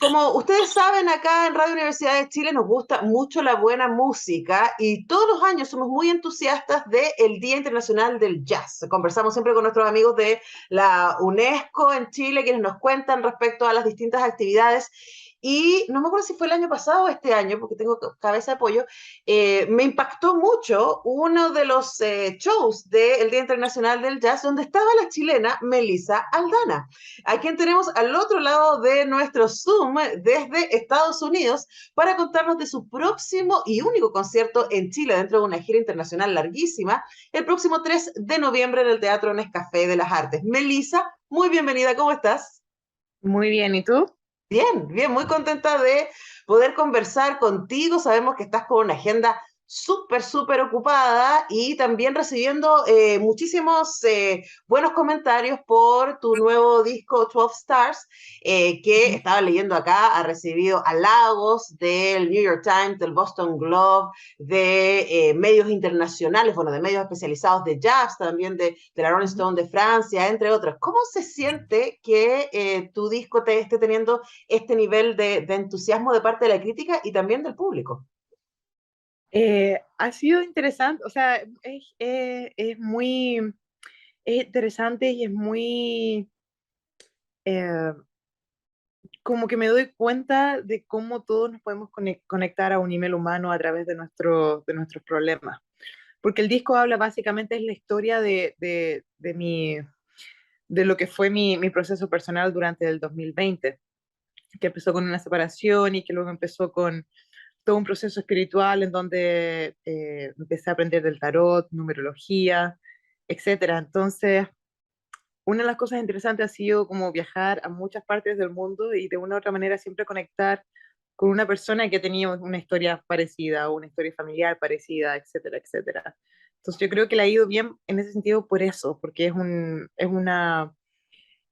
Como ustedes saben, acá en Radio Universidad de Chile nos gusta mucho la buena música y todos los años somos muy entusiastas del Día Internacional del Jazz. Conversamos siempre con nuestros amigos de la UNESCO en Chile, quienes nos cuentan respecto a las distintas actividades. Y no me acuerdo si fue el año pasado o este año, porque tengo cabeza de pollo, me impactó mucho uno de los shows del Día Internacional del Jazz, donde estaba la chilena Melissa Aldana, a quien tenemos al otro lado de nuestro Zoom desde Estados Unidos para contarnos de su próximo y único concierto en Chile dentro de una gira internacional larguísima, el próximo 3 de noviembre en el Teatro Nescafé de las Artes. Melissa, muy bienvenida, ¿cómo estás? Muy bien, ¿y tú? Bien, bien, muy contenta de poder conversar contigo. Sabemos que estás con una agenda súper, súper ocupada y también recibiendo muchísimos buenos comentarios por tu nuevo disco 12 Stars, que Ujú. estaba leyendo acá, ha recibido halagos del New York Times, del Boston Globe, de medios internacionales, bueno, de medios especializados de jazz, también de la Rolling Ujú. Stone de Francia, entre otros. ¿Cómo se siente que tu disco te esté teniendo este nivel de entusiasmo de parte de la crítica y también del público? Ha sido interesante, o sea, es muy es interesante y es muy, eh, como que me doy cuenta de cómo todos nos podemos conectar a un nivel humano a través de nuestros problemas. Porque el disco habla básicamente es la historia de lo que fue mi proceso personal durante el 2020, que empezó con una separación y que luego empezó con todo un proceso espiritual en donde empecé a aprender del tarot, numerología, etcétera. Entonces, una de las cosas interesantes ha sido como viajar a muchas partes del mundo y de una u otra manera siempre conectar con una persona que tenía una historia parecida o una historia familiar parecida, etcétera, etcétera. Entonces yo creo que le ha ido bien en ese sentido por eso, porque en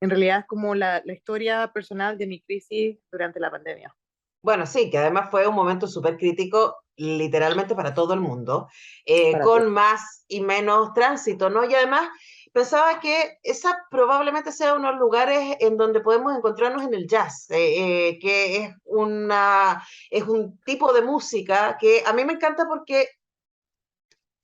realidad es como la historia personal de mi crisis durante la pandemia. Bueno, sí, que además fue un momento súper crítico literalmente para todo el mundo, Para con todos. más y menos tránsito, ¿no? Y además pensaba que esa probablemente sea uno de los lugares en donde podemos encontrarnos en el jazz, que es un tipo de música que a mí me encanta porque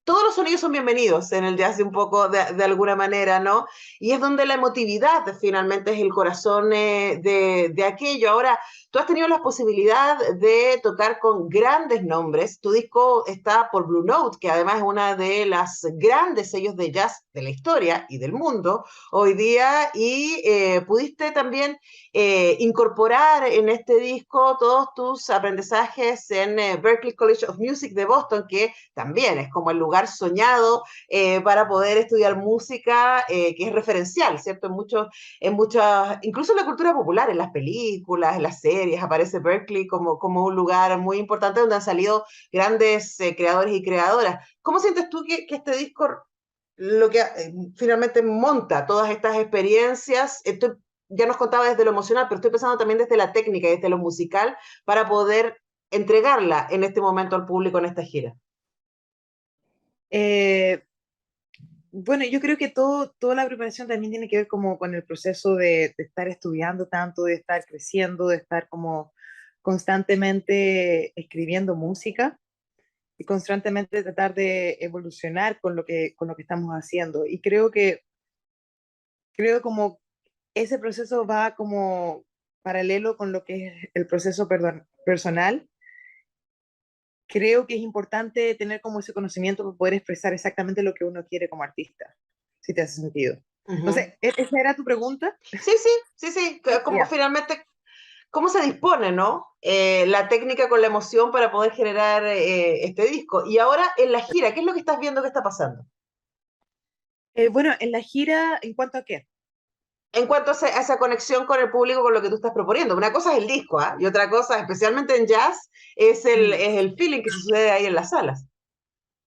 todos los sonidos son bienvenidos en el jazz de un poco, de alguna manera, ¿no? Y es donde la emotividad finalmente es el corazón de aquello. Ahora, tú has tenido la posibilidad de tocar con grandes nombres. Tu disco está por Blue Note, que además es una de las grandes sellos de jazz de la historia y del mundo hoy día, y pudiste también incorporar en este disco todos tus aprendizajes en Berklee College of Music de Boston, que también es como el lugar soñado para poder estudiar música, que es referencial, ¿cierto? En muchas, incluso en la cultura popular, en las películas, en las series, aparece Berkeley como un lugar muy importante donde han salido grandes creadores y creadoras. ¿Cómo sientes tú que este disco lo que finalmente monta todas estas experiencias? Ya nos contaba desde lo emocional, pero estoy pensando también desde la técnica y desde lo musical para poder entregarla en este momento al público en esta gira. Eh, Bueno, yo creo que toda la preparación también tiene que ver como con el proceso de estar estudiando tanto, de estar creciendo, de estar como constantemente escribiendo música y constantemente tratar de evolucionar con lo que estamos haciendo. Y creo como ese proceso va como paralelo con lo que es el proceso, perdón, personal. Creo que es importante tener como ese conocimiento para poder expresar exactamente lo que uno quiere como artista, si te hace sentido. Ujú. Entonces, ¿esa era tu pregunta? Sí, sí, sí, sí, como Ya. finalmente, cómo se dispone, ¿no? La técnica con la emoción para poder generar este disco. Y ahora en la gira, ¿qué es lo que estás viendo que está pasando? Bueno, en la gira, ¿en cuanto a qué? En cuanto a esa conexión con el público, con lo que tú estás proponiendo. Una cosa es el disco, ¿ah? Y otra cosa, especialmente en jazz, Mm. es el feeling que se sucede ahí en las salas.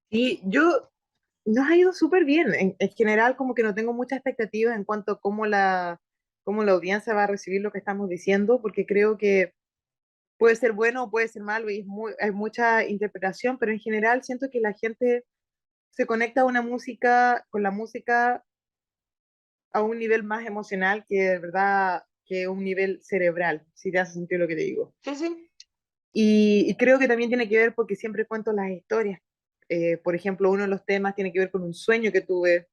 Y nos ha ido súper bien. En general, como que no tengo muchas expectativas en cuanto a cómo la audiencia va a recibir lo que estamos diciendo, porque creo que puede ser bueno o puede ser malo y hay mucha interpretación, pero en general siento que la gente se conecta a una música, con la música a un nivel más emocional que de verdad que un nivel cerebral, si te hace sentido lo que te digo. Sí, sí. Y creo que también tiene que ver porque siempre cuento las historias. Por ejemplo, uno de los temas tiene que ver con un sueño que tuve.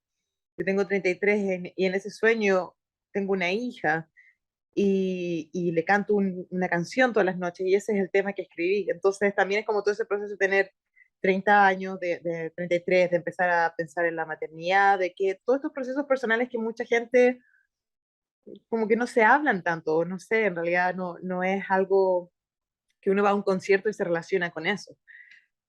Yo tengo 33 y en ese sueño tengo una hija y le canto una canción todas las noches y ese es el tema que escribí. Entonces también es como todo ese proceso de tener 30 años, de 33, de empezar a pensar en la maternidad, de que todos estos procesos personales que mucha gente como que no se hablan tanto, no sé, en realidad no es algo que uno va a un concierto y se relaciona con eso.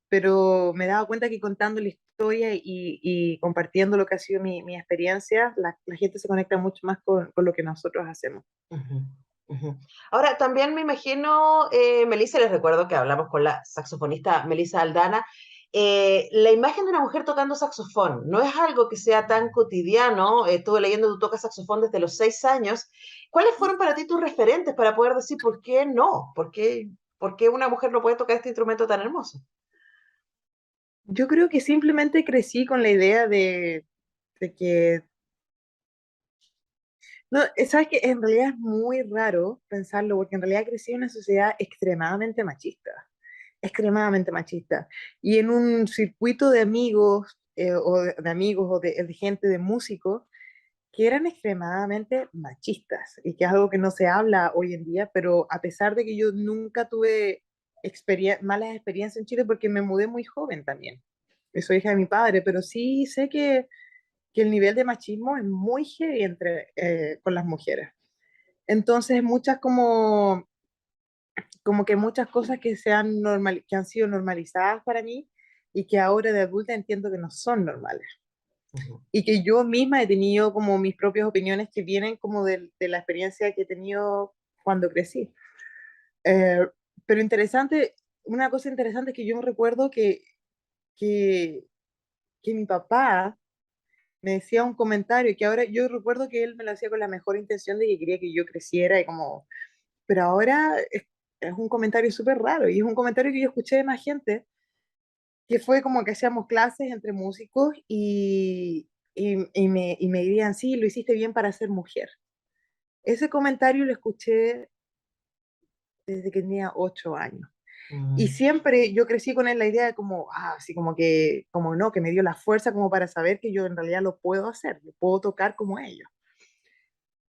Pero me he dado cuenta que contando la historia y compartiendo lo que ha sido mi experiencia, la gente se conecta mucho más con lo que nosotros hacemos. Ujú, ujú. Ahora, también me imagino, Melissa, les recuerdo que hablamos con la saxofonista Melissa Aldana, la imagen de una mujer tocando saxofón no es algo que sea tan cotidiano. Estuve leyendo, tú tocas saxofón desde los 6 años. ¿Cuáles fueron para ti tus referentes para poder decir por qué no? Por qué una mujer no puede tocar este instrumento tan hermoso? Yo creo que simplemente crecí con la idea de que, no, sabes que en realidad es muy raro pensarlo, porque en realidad crecí en una sociedad extremadamente machista, y en un circuito de amigos, de amigos o de gente de músicos, que eran extremadamente machistas, y que es algo que no se habla hoy en día, pero a pesar de que yo nunca tuve malas experiencias en Chile, porque me mudé muy joven también, soy hija de mi padre, pero sí sé que el nivel de machismo es muy heavy con las mujeres. Entonces, como que muchas cosas que han sido normalizadas para mí y que ahora de adulta entiendo que no son normales. Ujú, Y que yo misma he tenido como mis propias opiniones que vienen como de la experiencia que he tenido cuando crecí. Eh, pero interesante, una cosa interesante es que yo me recuerdo que, que mi papá me decía un comentario que ahora yo recuerdo que él me lo hacía con la mejor intención de que quería que yo creciera y como, pero ahora es un comentario súper raro y es un comentario que yo escuché de más gente, que fue como que hacíamos clases entre músicos y me dirían, sí, lo hiciste bien para ser mujer. Ese comentario lo escuché desde que tenía 8 años. Y mm, siempre yo crecí con él la idea de como, así como que, como no, que me dio la fuerza como para saber que yo en realidad lo puedo hacer, lo puedo tocar como ellos.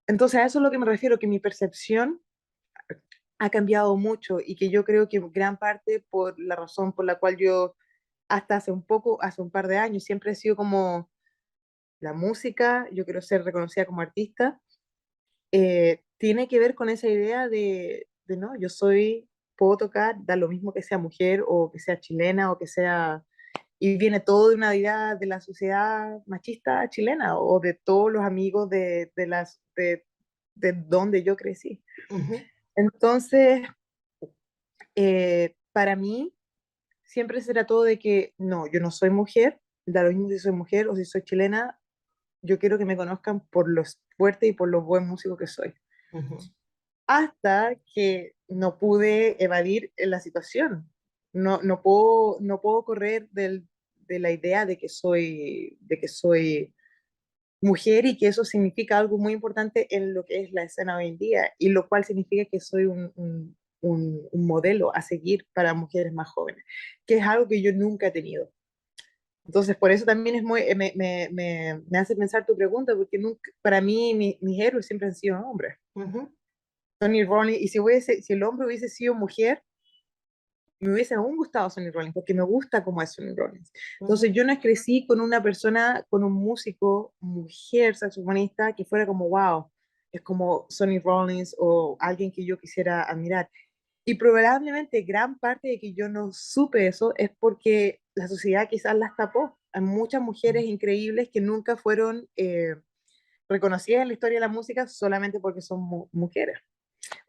Entonces a eso es lo que me refiero, que mi percepción ha cambiado mucho y que yo creo que gran parte por la razón por la cual yo hasta hace un par de años, siempre he sido como la música, yo quiero ser reconocida como artista, tiene que ver con esa idea de no, yo soy, puedo tocar, da lo mismo que sea mujer o que sea chilena o que sea, y viene todo de una idea de la sociedad machista chilena o de todos los amigos de donde yo crecí. ujú, Entonces, para mí, siempre se trató de que no, yo no soy mujer, da lo mismo si soy mujer o si soy chilena, yo quiero que me conozcan por lo fuerte y por lo buen músico que soy. ujú, Hasta que no pude evadir la situación. No puedo correr de la idea de que soy mujer y que eso significa algo muy importante en lo que es la escena hoy en día, y lo cual significa que soy un modelo a seguir para mujeres más jóvenes, que es algo que yo nunca he tenido. Entonces, por eso también es muy, me hace pensar tu pregunta, porque nunca, para mí mis héroes siempre han sido hombres. ujú, Sonny Rollins, y si el hombre hubiese sido mujer, me hubiese aún gustado Sonny Rollins, porque me gusta cómo es Sonny Rollins. Entonces ujú, yo no crecí con una persona, con un músico, mujer saxofonista, que fuera como, wow, es como Sonny Rollins o alguien que yo quisiera admirar. Y probablemente gran parte de que yo no supe eso es porque la sociedad quizás las tapó. Hay muchas mujeres increíbles que nunca fueron reconocidas en la historia de la música solamente porque son mujeres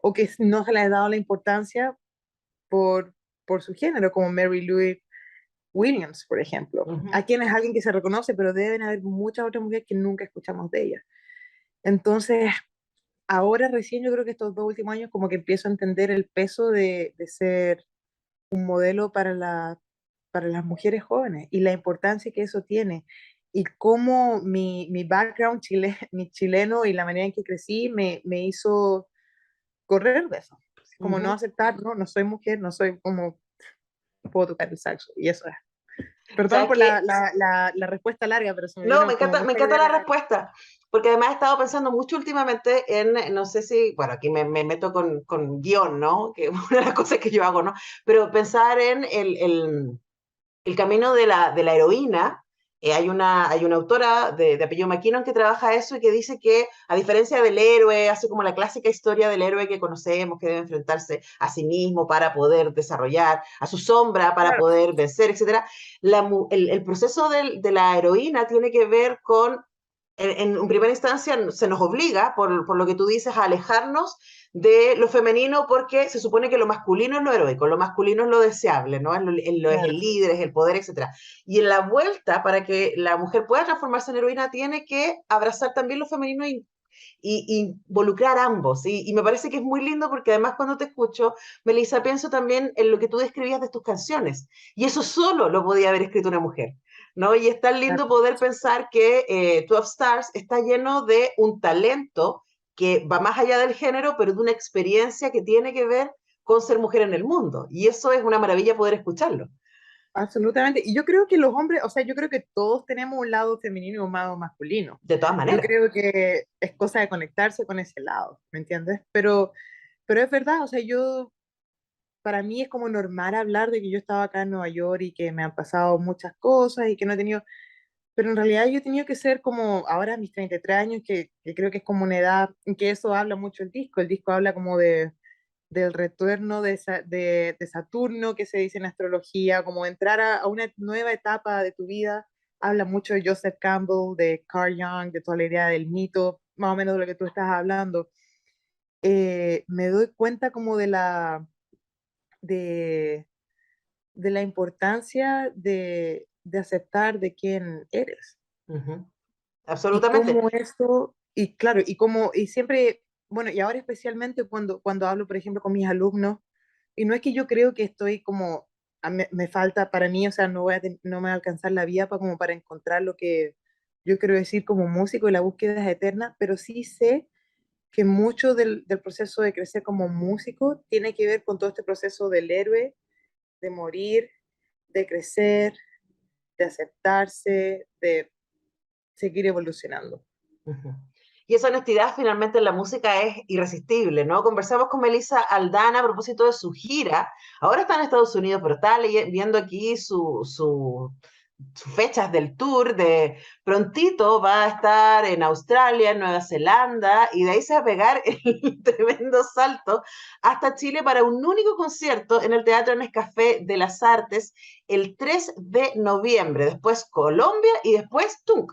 o que no se les ha dado la importancia por, por su género, como Mary Louise Williams, por ejemplo, a ujú. quien es alguien que se reconoce, pero deben haber muchas otras mujeres que nunca escuchamos de ella. Entonces, ahora recién yo creo que estos 2 últimos años como que empiezo a entender el peso de ser un modelo para las mujeres jóvenes y la importancia que eso tiene y cómo mi background mi chileno y la manera en que crecí me hizo correr de eso. Como no Ujú. aceptar, no, no soy mujer, no soy como, no puedo tocar el saxo, y eso es. Perdón ¿Sabes por qué? la respuesta larga, pero se me No, vino como me mucha encanta idea a la la cabeza. respuesta, porque además he estado pensando mucho últimamente en, no sé si, bueno, aquí me meto con guión, ¿no? Que es una de las cosas que yo hago, ¿no? Pero pensar en el camino de la heroína. Hay una autora de apellido McKinnon que trabaja eso y que dice que, a diferencia del héroe, hace como la clásica historia del héroe que conocemos, que debe enfrentarse a sí mismo para poder desarrollar, a su sombra para Claro, poder vencer, etcétera. El proceso de la heroína tiene que ver con en primera instancia se nos obliga, por lo que tú dices, a alejarnos de lo femenino porque se supone que lo masculino es lo heroico, lo masculino es lo deseable, ¿no? Es el claro, líder, es el poder, etcétera. Y en la vuelta, para que la mujer pueda transformarse en heroína, tiene que abrazar también lo femenino y involucrar ambos. Y me parece que es muy lindo porque además cuando te escucho, Melissa, pienso también en lo que tú describías de tus canciones. Y eso solo lo podía haber escrito una mujer. ¿No? Y es tan lindo claro. poder pensar que 12 Stars está lleno de un talento que va más allá del género, pero de una experiencia que tiene que ver con ser mujer en el mundo. Y eso es una maravilla poder escucharlo, Absolutamente. Y yo creo que los hombres, o sea, yo creo que todos tenemos un lado femenino y un lado masculino. de todas Yo maneras. creo que es cosa de conectarse con ese lado, ¿me entiendes? Pero es verdad, o sea, para mí es como normal hablar de que yo estaba acá en Nueva York y que me han pasado muchas cosas y que no he tenido, pero en realidad yo he tenido que ser como ahora a mis 33 años, que creo que es como una edad en que eso habla mucho el disco habla como del retorno de Saturno, que se dice en astrología, como entrar a una nueva etapa de tu vida. Habla mucho de Joseph Campbell, de Carl Jung, de toda la idea del mito, más o menos de lo que tú estás hablando. Me doy cuenta como de, de la importancia de aceptar de quién eres. Ujú. Y Absolutamente. cómo esto, y claro, y como, y siempre, bueno, y ahora especialmente cuando hablo, por ejemplo, con mis alumnos, y no es que yo creo que estoy como, me falta para mí, o sea, no me va a alcanzar la vida para, como para encontrar lo que yo quiero decir como músico y la búsqueda es eterna, pero sí sé que mucho del proceso de crecer como músico tiene que ver con todo este proceso del héroe, de morir, de crecer, de aceptarse, de seguir evolucionando. Ujú. Y esa honestidad finalmente en la música es irresistible, ¿no? Conversamos con Melissa Aldana a propósito de su gira. Ahora está en Estados Unidos, pero está viendo aquí sus fechas del tour. De prontito va a estar en Australia, en Nueva Zelanda, y de ahí se va a pegar el tremendo salto hasta Chile para un único concierto en el Teatro Nescafé de las Artes el 3 de noviembre. Después Colombia y después ¡tum!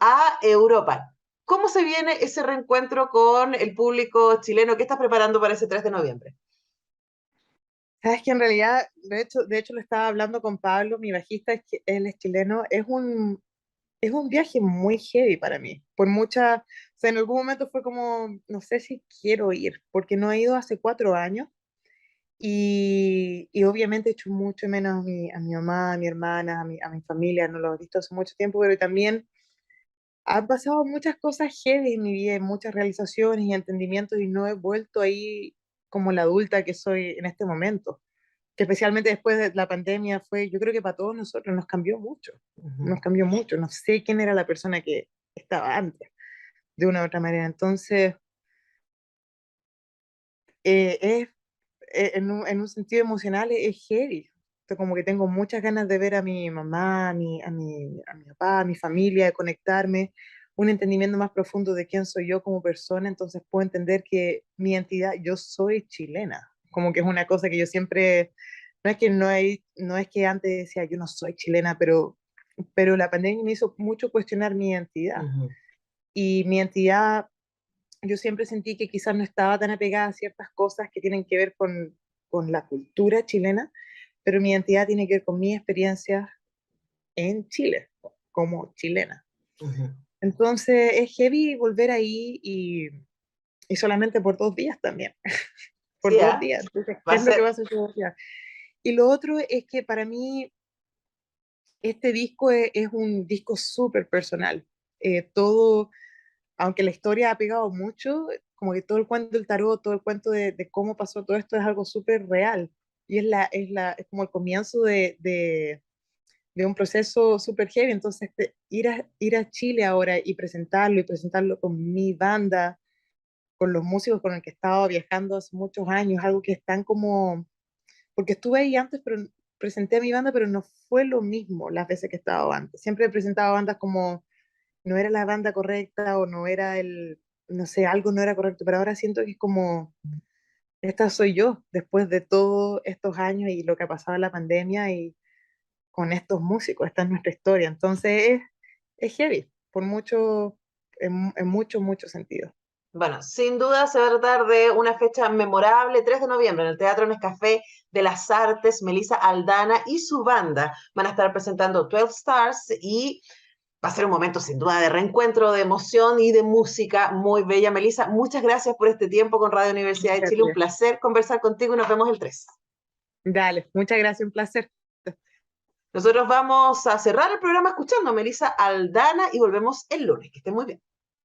A Europa. ¿Cómo se viene ese reencuentro con el público chileno? ¿Qué estás preparando para ese 3 de noviembre? Sabes que en realidad, de hecho lo estaba hablando con Pablo, mi bajista, él es chileno, es un viaje muy heavy para mí, por mucha, o sea, en algún momento fue como, no sé si quiero ir, porque no he ido hace 4 años y obviamente he hecho mucho menos a mi mamá, a mi hermana, a mi familia, no lo he visto hace mucho tiempo, pero también han pasado muchas cosas heavy en mi vida, muchas realizaciones y entendimientos y no he vuelto ahí como la adulta que soy en este momento, que especialmente después de la pandemia fue, yo creo que para todos nosotros Ujú, nos cambió mucho, no sé quién era la persona que estaba antes, de una u otra manera. Entonces, es, en un sentido emocional es heavy. O sea, como que tengo muchas ganas de ver a mi mamá, a mi papá, a mi familia, de conectarme, un entendimiento más profundo de quién soy yo como persona, entonces puedo entender que mi identidad, yo soy chilena, como que es una cosa que yo siempre, no es que no es que antes decía yo no soy chilena, pero la pandemia me hizo mucho cuestionar mi identidad. ujú, Y mi identidad yo siempre sentí que quizás no estaba tan apegada a ciertas cosas que tienen que ver con la cultura chilena, pero mi identidad tiene que ver con mi experiencia en Chile, como chilena. ujú. Entonces es heavy volver ahí y solamente por 2 días también, por Sí, dos ¿ah? días. Entonces, Va ¿qué a es lo que ser. va a hacer esos 2 días? Y lo otro es que para mí este disco es un disco súper personal. Todo, aunque la historia ha pegado mucho, como que todo el cuento del tarot, todo el cuento de cómo pasó todo esto es algo súper real. Y es como el comienzo de un proceso súper heavy. Entonces, ir a Chile ahora y presentarlo con mi banda, con los músicos con los que he estado viajando hace muchos años, algo que están como, porque estuve ahí antes, pero presenté a mi banda, pero no fue lo mismo las veces que he estado antes. Siempre he presentado bandas como no era la banda correcta o no era no sé, algo no era correcto, pero ahora siento que es como, esta soy yo, después de todos estos años y lo que ha pasado en la pandemia y con estos músicos, esta es nuestra historia. Entonces es heavy, por mucho, en mucho, mucho sentido. Bueno, sin duda se va a tratar de una fecha memorable, 3 de noviembre, en el Teatro Nescafé de las Artes. Melissa Aldana y su banda van a estar presentando 12 Stars y va a ser un momento sin duda de reencuentro, de emoción y de música muy bella. Melissa, muchas gracias por este tiempo con Radio Universidad de Chile. Un Fíjate. placer conversar contigo y nos vemos el 3. Dale, muchas gracias, un placer. Nosotros vamos a cerrar el programa escuchando a Melissa Aldana y volvemos el lunes. Que esté muy bien.